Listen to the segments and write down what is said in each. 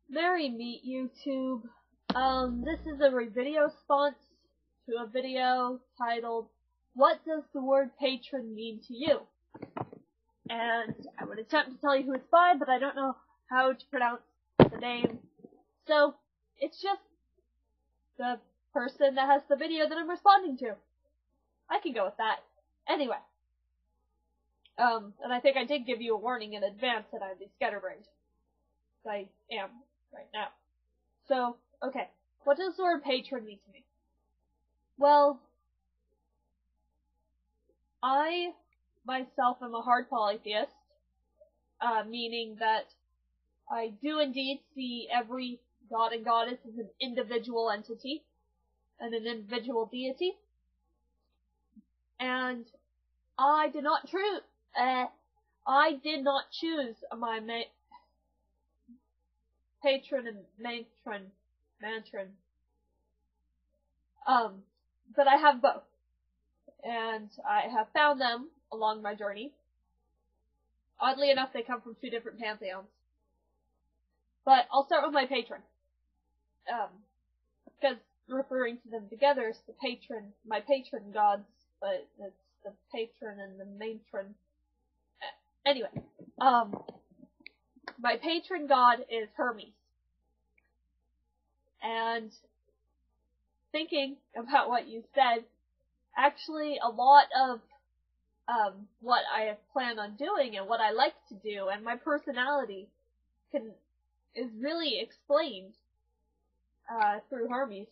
Merry meet YouTube. This is a video response to a video titled, "What does the word patron mean to you?" And I would attempt to tell you who it's by, but I don't know how to pronounce the name. So, it's just the person that has the video that I'm responding to. I can go with that. Anyway. And I think I did give you a warning in advance that I'd be scatterbrained. I am right now. So, okay. What does the word patron mean to me? Well, I myself am a hard polytheist, meaning that I do indeed see every god and goddess as an individual entity and an individual deity. And I did not choose my patron and matron, but I have both, and I have found them along my journey. Oddly enough, they come from two different pantheons. But I'll start with my patron, because referring to them together is my patron gods, but it's the patron and the matron. Anyway, my patron god is Hermes. And thinking about what you said, actually a lot of what I have planned on doing and what I like to do and my personality is really explained through Hermes,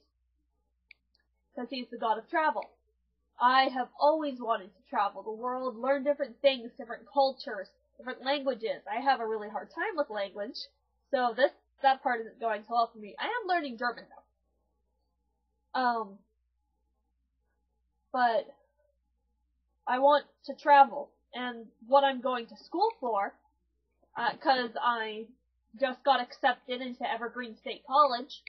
because he's the god of travel. I have always wanted to travel the world, learn different things, different cultures, different languages. I have a really hard time with language, so that part isn't going so well for me. I am learning German though. But I want to travel, and what I'm going to school for, cause I just got accepted into Evergreen State College,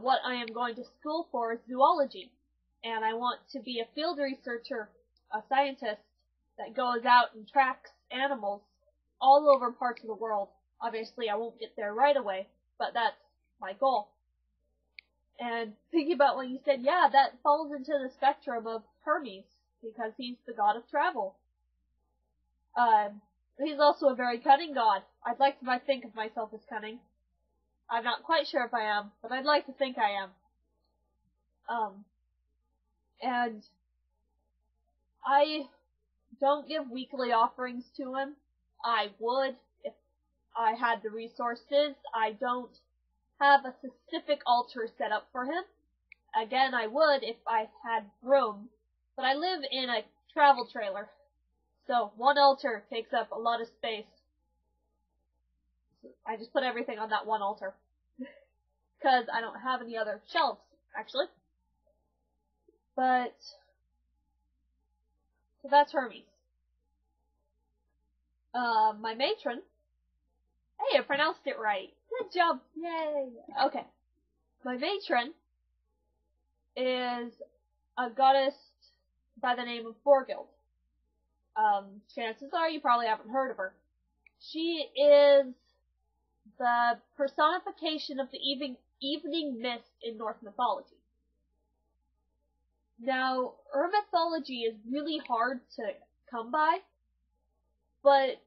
what I am going to school for is zoology, and I want to be a field researcher, a scientist that goes out and tracks animals all over parts of the world. Obviously, I won't get there right away, but that's my goal. And thinking about what you said, yeah, that falls into the spectrum of Hermes, because he's the god of travel. He's also a very cunning god. I'd like to think of myself as cunning. I'm not quite sure if I am, but I'd like to think I am. And I don't give weekly offerings to him. I would if I had the resources. I don't have a specific altar set up for him. Again, I would if I had room, but I live in a travel trailer, so one altar takes up a lot of space. I just put everything on that one altar, because I don't have any other shelves, actually. But, so that's Hermes. My matron, hey, I pronounced it right. Good job, yay! Okay. My matron is a goddess by the name of Borghild. Chances are you probably haven't heard of her. She is the personification of the evening mist in Norse mythology. Now, her mythology is really hard to come by, but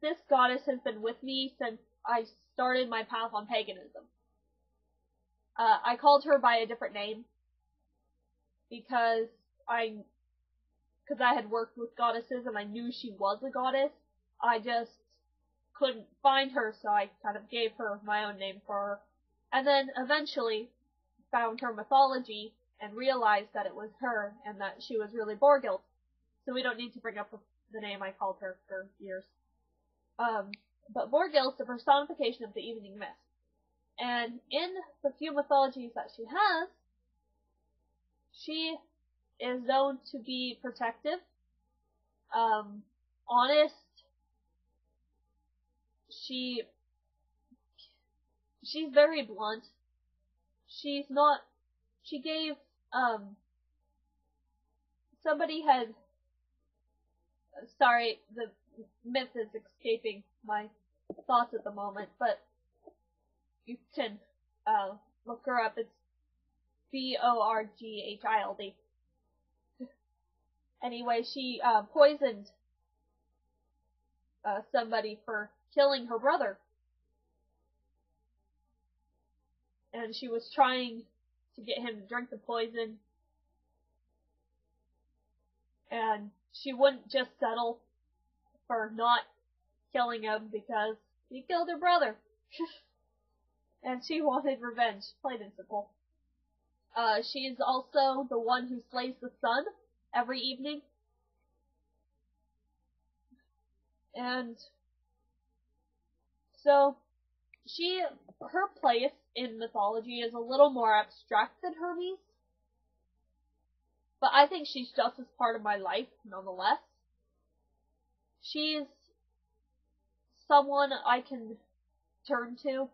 this goddess has been with me since I started my path on paganism. I called her by a different name because I had worked with goddesses and I knew she was a goddess. I just couldn't find her, so I kind of gave her my own name for her. And then eventually found her mythology and realized that it was her and that she was really Borghild. So we don't need to bring up the name I called her for years. But Borghild's the personification of the evening mist. And in the few mythologies that she has, she is known to be protective, honest. She's very blunt. She gave, somebody had, sorry, the myth is escaping my thoughts at the moment, but You can look her up. It's Borghild. Anyway, she poisoned somebody for killing her brother. And she was trying to get him to drink the poison. And she wouldn't just settle for not killing him because he killed her brother. And she wanted revenge, plain and simple. She's also the one who slays the sun every evening. And so her place in mythology is a little more abstract than Hermes. But I think she's just as part of my life, nonetheless. She's someone I can turn to.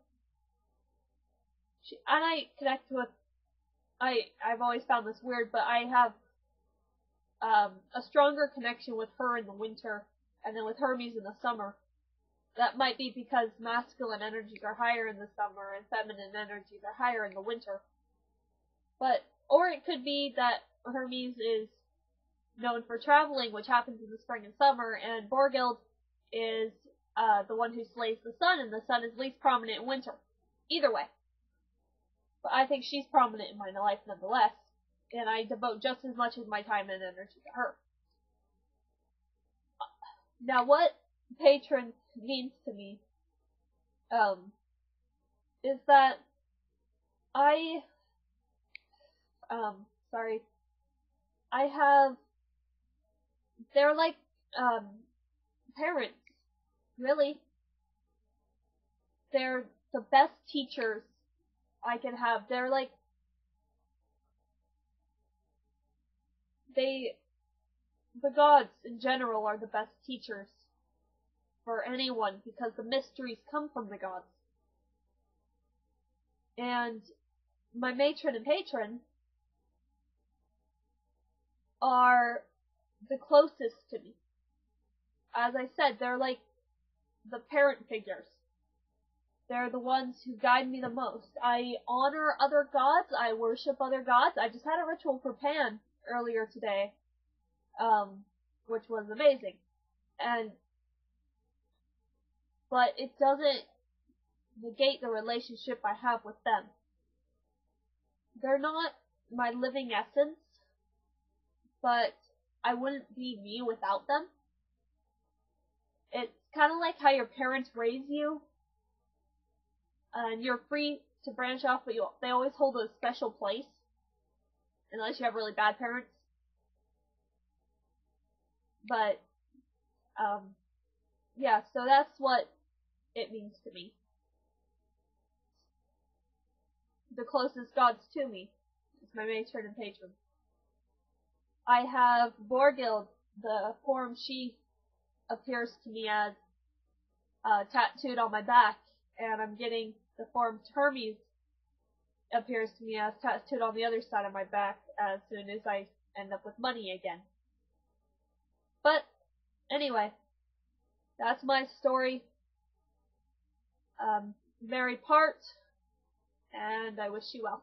And I connect with, I've always found this weird, but I have a stronger connection with her in the winter, and then with Hermes in the summer. That might be because masculine energies are higher in the summer, and feminine energies are higher in the winter. Or it could be that Hermes is known for traveling, which happens in the spring and summer, and Borghild is the one who slays the sun, and the sun is least prominent in winter. Either way. But I think she's prominent in my life nonetheless, and I devote just as much of my time and energy to her. Now, what Patron means to me is that I have, they're like parents, really. They're the best teachers I can have. They're like, the gods in general are the best teachers for anyone because the mysteries come from the gods. And my matron and patron are the closest to me. As I said, they're like the parent figures. They're the ones who guide me the most. I honor other gods. I worship other gods. I just had a ritual for Pan earlier today, which was amazing. But it doesn't negate the relationship I have with them. They're not my living essence, but I wouldn't be me without them. It's kind of like how your parents raise you, and you're free to branch off, but they always hold a special place, unless you have really bad parents. But, yeah, so that's what it means to me. The closest gods to me is my matron and patron. I have Borghild, the form she appears to me as, tattooed on my back, and I'm getting the form Hermes appears to me as tattooed on the other side of my back as soon as I end up with money again. But anyway, that's my story. Merry part, and I wish you well.